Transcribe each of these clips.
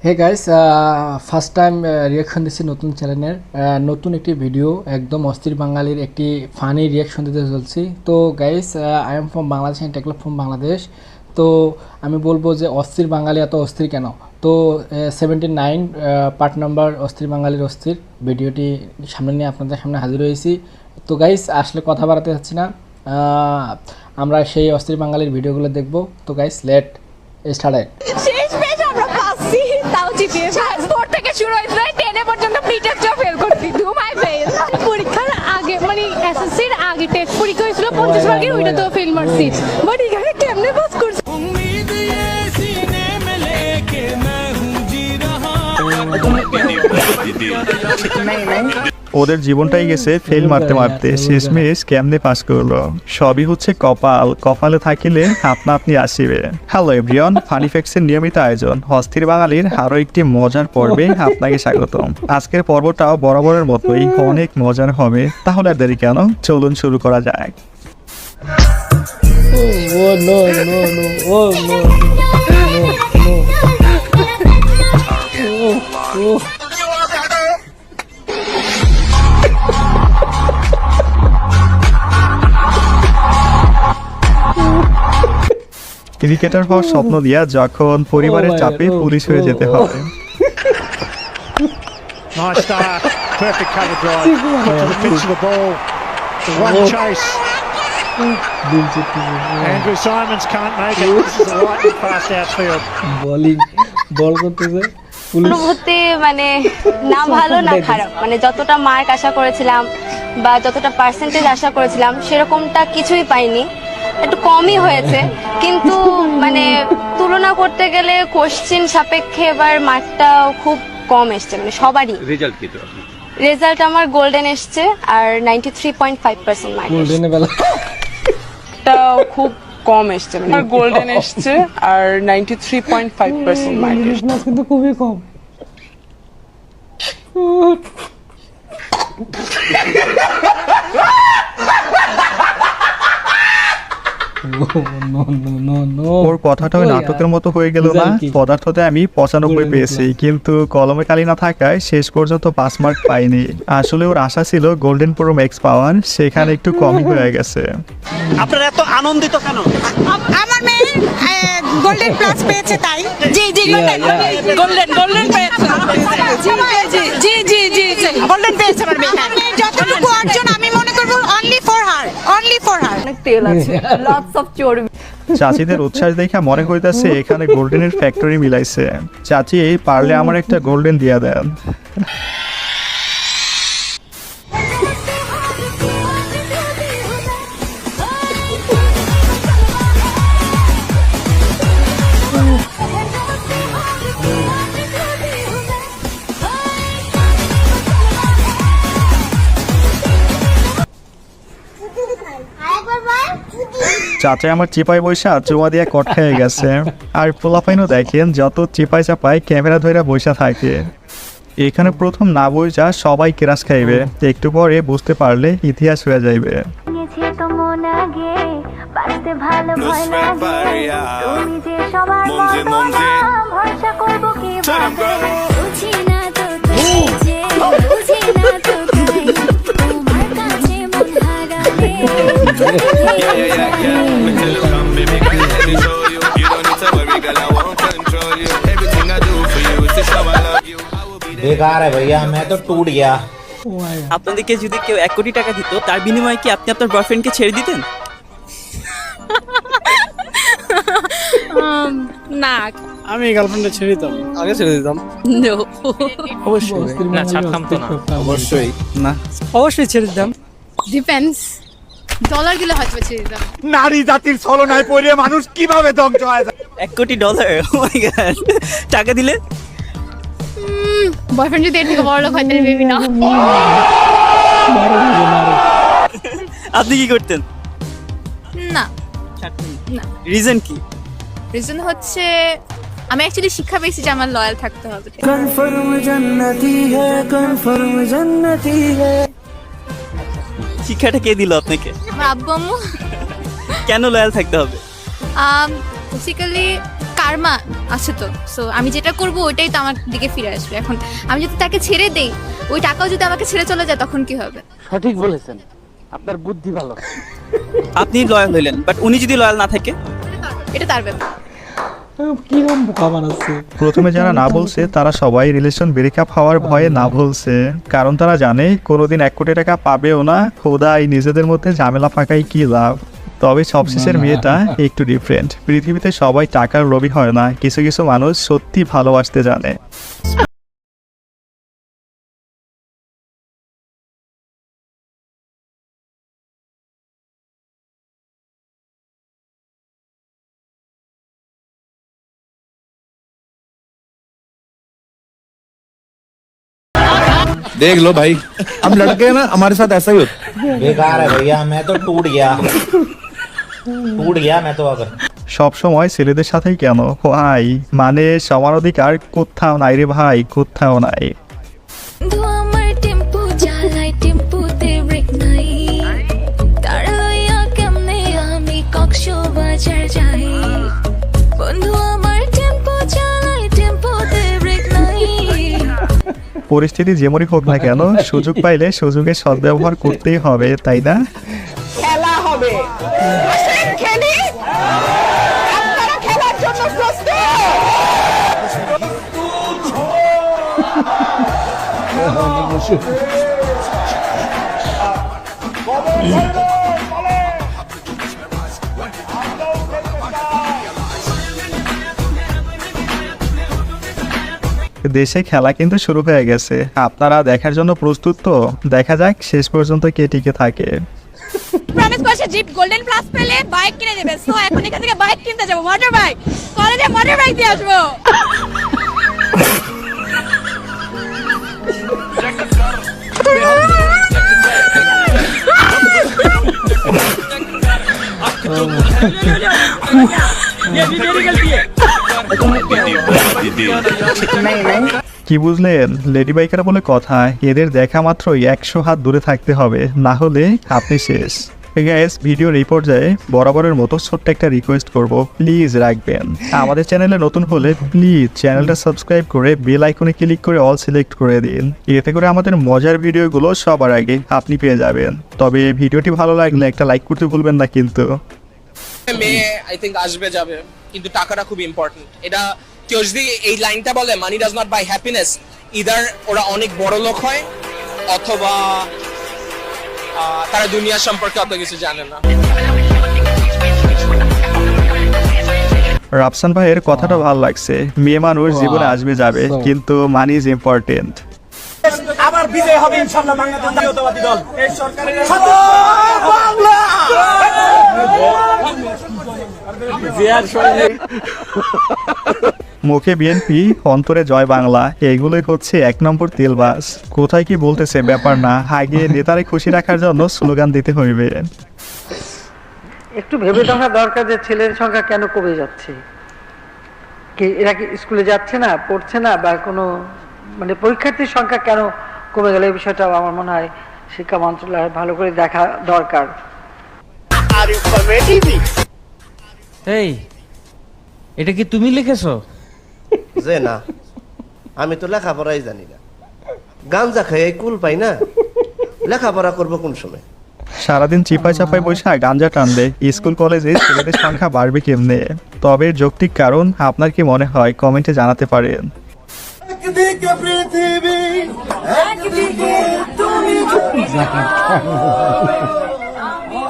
হে guys, first time reaction দিচ্ছি নতুন চ্যানেলের নতুন একটি ভিডিও, একদম অস্থির বাঙালির একটি ফানি রিয়াকশন দিতে চলছি। তো guys, I am from Bangladesh and Tekla from Bangladesh. তো আমি বলবো যে অস্থির বাঙালি এত অস্থির কেন। তো 79 পার্ট নাম্বার অস্থির বাঙালির অস্থির ভিডিওটি সামনে নিয়ে আপনাদের সামনে হাজির হয়েছি। তো গাইস, আসলে কথা বাড়াতে চাচ্ছি না, আমরা সেই অস্থির বাঙালির ভিডিওগুলো দেখবো। তো গাইস, লেট স্টার্ট। শেষ পেজ আমরা পাচ্ছি, তাও জিপিএ 4 থেকে শুরু হয়েছিল 10 পর্যন্ত প্রিটেস্টও ফেল করছি। Do my fail. পরীক্ষার আগে মানে এসএসসির আগে টেস্ট পরীক্ষা হয়েছিল 50 মার্কের, ওইটা তো ফেল মারছি। বাট এখানে কেমনে পাস করছি? ওদের জীবনটাই গেছে ফেল মারতে মারতে, শেষমেশ কেমনে পাস করলো। সবই হচ্ছে কপাল, কপালে থাকিলে আপনা আপনি আসিবে। হ্যালো এভরিওয়ান, ফানি ফ্যাক্টসের নিয়মিত আয়োজন অস্থির বাঙালির আরো একটি মজার পর্বে আপনাকে স্বাগতম। আজকের পর্বটাও বরাবরের মতোই অনেক মজার হবে, তাহলে আর দেরি কেন, চলুন শুরু করা যাক। Oh no no no! Oh no no no! Oh. Cricketer হওয়ার স্বপ্ন দিয়া যখন পরিবারের চাপে পুলিশ হয়ে যেতে হবে। Nice start, perfect cover drive, got to the pitch of the ball, the one chase. Andrew Simons can't make it, this is a lightning fast outfield. বল করতেছে অনুভূতি মানে না ভালো না খারাপ, মানে যতটা মার্ক আশা করেছিলাম বা যতটা পার্সেন্টেজ আশা করেছিলাম সেরকমটা কিছুই পাইনি, একটু কমই হয়েছে। কিন্তু মানে তুলনা করতে গেলে কোশ্চেন সাপেক্ষে এবার মার্কটা খুব কম এসছে, মানে সবারই। রেজাল্ট আমার গোল্ডেন এসছে আর 93.5% মার্ক। গোল্ডেনে বেলা খুব কম এসছে, মানে গোল্ডেন এসছে আর 93.5% মার্ক এসছে। কিন্তু খুবই কম। ওর কথাটা ওই নাটকের মতো হয়ে গেল না। পদার্থতে আমি 95 পেয়েছি, কিন্তু কলমে কালি না থাকায় শেষ পর্যন্ত 5 মার্ক পাইনি। আসলে ওর আশা ছিল গোল্ডেন প্রো ম্যাক্স পাওয়ার, সেখানে একটু কমই হয়ে গেছে। আপনারা এত আনন্দিত কেন? আমার মেয়ে গোল্ডেন প্লাস পেয়েছে তাই। জি জি গোল্ডেন পেয়েছে। জি জি জি জি গোল্ডেন পেয়েছে আমার মেয়ে। যতটুকু অর্জন আমি মনে করব অনলি ফর হার। অনেক তেল আছে, লটস অফ চর্বি। চাচিদের উচ্ছ্বাস দেখা মনে হইতাছে এখানে গোল্ডেনের ফ্যাক্টরি মিলাইছে। চাচি পারলে আমার একটা গোল্ডেন দিয়া দেন। চাচা আমার চিপাই বৈশা চুমা দিয়ে কট খেয়ে গেছে। আর পোলাপাইনও দেখেন যত চিপাই চাপাই ক্যামেরা ধরে বৈশা থাকে। এখানে প্রথম না বইসা সবাই কেরাস খাইবে, একটু পরে বুঝতে পারলে ইতিহাস হয়ে যাইবে। बेकार है भैया, मैं तो टूट गया। আপনাদেরকে যদি কেউ 1 কোটি টাকা দিত, তার বিনিময়ে কি আপনি আপনার বয়ফ্রেন্ডকে ছেড়ে দিতেন? না, আমি গার্লফ্রেন্ডে ছেড়ে দিতাম, আগে ছেড়ে দিতাম। নো অবশ্যই না, ছাড়তাম তো না। অবশ্যই না, অবশ্যই ছেড়ে দিতাম। ডিপেন্ডস, ডলার দিলে হয়তো ছেড়ে দিতাম। নারী জাতির ছলনায় পড়ে মানুষ কিভাবে ধ্বংস হয়? 1 কোটি ডলার, ও মাই গড। টাকা দিলে বয়ফ্রেন্ড যদি এর থেকে বড় লোক হয় তাহলে বেবি না। আপনি কি করতেন? না, রিজন কি? রিজন হচ্ছে আমি অ্যাকচুয়ালি শিক্ষা পেয়েছি যে আমার লয়াল থাকতে হবে। শিক্ষাটা কে দিল আপনাকে? আমার আব্বু আম্মু। কেন লয়াল থাকতে হবে? বেসিক্যালি কার্মা আছে তো, সো আমি যেটা করব ওইটাই তো আমার দিকে ফিরে আসবে। এখন আমি যদি তাকে ছেড়ে দেই, ওই টাকাও যদি আমাকে ছেড়ে চলে যায়, তখন কি হবে? সঠিক বলেছেন, আপনার বুদ্ধি ভালো। আপনি লয়াল হইলেন, বাট উনি যদি লয়াল না থাকে? এটা তার ব্যাপার। কিরম বোকা বানাচ্ছে। প্রথমে যারা না বলছে তারা সবাই রিলেশন ব্রেকআপ হওয়ার ভয়ে না বলছে, কারণ তারা জানে কোনোদিন 1 কোটি টাকা পাবেও না, খোদাই নিজেদের মধ্যে ঝামেলা পাকাই কি লাভ। তবে সবশেষের মেয়েটা একটু ডিফারেন্ট। পৃথিবীতে সবাই টাকার লোভী হয় না, কিছু কিছু মানুষ সত্যি ভালোবাসতে জানে। देख लो भाई, हम लड़के हैं ना, हमारे साथ ऐसा ही होता है। बेकार है भैया, मैं तो टूट गया मैं तो। अगर সব সময় ছেলেদের সাথেই কেন ভাই, মানে সমান অধিকার কোথাও নাই রে ভাই, কোথাও নাই। আমার টেম্পো জ্বালাই, টেম্পোতে ব্রেক নাই, তাড়াইয়া কেমনে আমি কক্সবাজার যাই। বন্ধু আমার টেম্পো চালাই, টেম্পোতে ব্রেক নাই। পরিস্থিতি যেমনই হোক না কেন, সুযোগ পাইলে সুযোগের সদ্ব্যবহার করতেই হবে, তাই না? খেলা হবে, খেলি, আপনারা খেলার জন্য প্রস্তুত? দেশে খেলা কিন্তু শুরু হয়ে গেছে, আপনারা দেখার জন্য প্রস্তুত তো? দেখা যাক শেষ পর্যন্ত কে টিকে থাকে। প্রমিস করছে জিপ গোল্ডেন প্লাস পেলে বাইক কিনে দেবে। সো এখন এখান থেকে বাইক কিনতে যাব, মোটর বাইক, কলেজে মোটর বাইক দিয়ে আসবো। কি বুঝলেন? লেডি বাইকার বলে কথা, এদের দেখা মাত্রই 100 হাত দূরে থাকতে হবে, না হলে আপনি শেষ। গাইস, ভিডিওর এই পর্যায়ে বরাবরের মতো ছোট্ট একটা রিকোয়েস্ট করব, প্লিজ রাখবেন। আমাদের চ্যানেলে নতুন হলে প্লিজ চ্যানেলটা সাবস্ক্রাইব করে বেল আইকনে ক্লিক করে অল সিলেক্ট করে দিন, এতে করে আমাদের মজার ভিডিওগুলো সবার আগে আপনি পেয়ে যাবেন। তবে ভিডিওটি ভালো লাগলে একটা লাইক করতে ভুলবেন না কিন্তু। মেয়ে আই থিঙ্ক আসবে যাবে, কিন্তু টাকাটা খুব ইম্পর্টেন্ট। এটা কেউ যদি এই লাইনটা বলে মানি does not by happiness, either ওরা অনেক বড় লোক হয় অথবা তারা দুনিয়া সম্পর্কে অত কিছু জানে না। রাফসান ভাইয়ের কথাটা ভালো লাগছে, মেয়ে মানুষ জীবনে আসবে যাবে, কিন্তু মানি ইজ ইম্পর্টেন্ট। আবার বিজয় হবে ইনশাআল্লাহ বাংলাদেশ জাতীয়তাবাদী দল। এই সরকারের মুখে বিএনপি, অন্তরে জয় বাংলা, এইগুলোই হচ্ছে 1 নম্বর তেলবাস। কোথায় কি বলতেছে ব্যাপার না, আগে নেতারে খুশি রাখার জন্য স্লোগান দিতে হইবে। একটু ভেবে দেখা দরকার যে ছেলের সংখ্যা কেন কমে যাচ্ছে। কি এরা কি স্কুলে যাচ্ছে না, পড়ছে না, বা কোনো মানে পরীক্ষার্থীর সংখ্যা কেন কমে গেল, এই বিষয়টা আমার মনে হয় শিক্ষা মন্ত্রণালয় ভালো করে দেখা দরকার। এই এটা কি তুমি লিখেছো? যে না, আমি তো লেখাপড়াই জানি না, গাঞ্জা খেয়ে কুল পাই না, লেখাপড়া করবো কোন সময়? সারাদিন চিপাই চাপাই বসে গাঞ্জা টানবে, স্কুল কলেজে ছেলেদের সংখ্যা বাড়বে কেমনে? তবে যৌক্তিক কারণ আপনার কি মনে হয় কমেন্টে জানাতে পারেন। একদিকে পৃথিবী, একদিকে তুমি,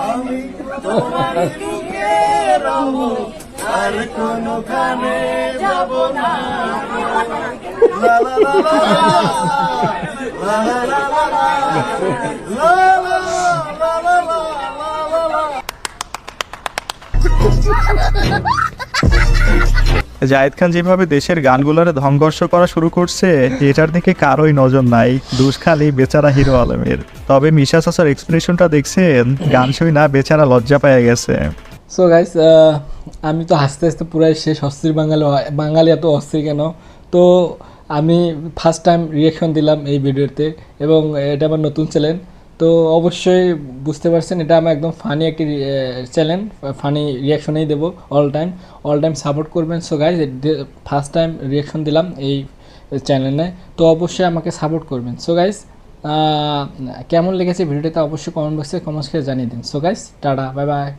আমি তোমার দিকে রব, আর কোনখানে যাব না। লা লা লা লা লা লা লা লা লা লা। জায়েদ খান যেভাবে দেশের গানগুলোর ধংঘর্ষ করা শুরু করছে, এটার দিকে কারোই নজর নাই, দোষ খালি বেচারা হিরো আলমের। তবে মিশা চাচার এক্সপ্রেশনটা দেখছেন, গান শুই না বেচারা লজ্জা পেয়ে গেছে। সো গাইস, আমি তো হাসতে হাসতে পুরাই শেষ। অস্থির বাঙালি এত অস্থির কেন? তো আমি ফার্স্ট টাইম রিয়াকশন দিলাম এই ভিডিওতে, এবং এটা আমার নতুন চ্যানেল। তো অবশ্যই বুঝতে পারছেন এটা আমি একদম ফানি একটি চ্যানেল, ফানি রিয়াকশনেই দেবো অল টাইম সাপোর্ট করবেন। So guys first time reaction দিলাম এই চ্যানেলে, তো অবশ্যই আমাকে সাপোর্ট করবেন। সো গাইজ কেমন লেগেছে ভিডিওটা অবশ্যই কমেন্ট বক্সে কমেন্টস করে জানিয়ে দিন। So guys tata, bye bye.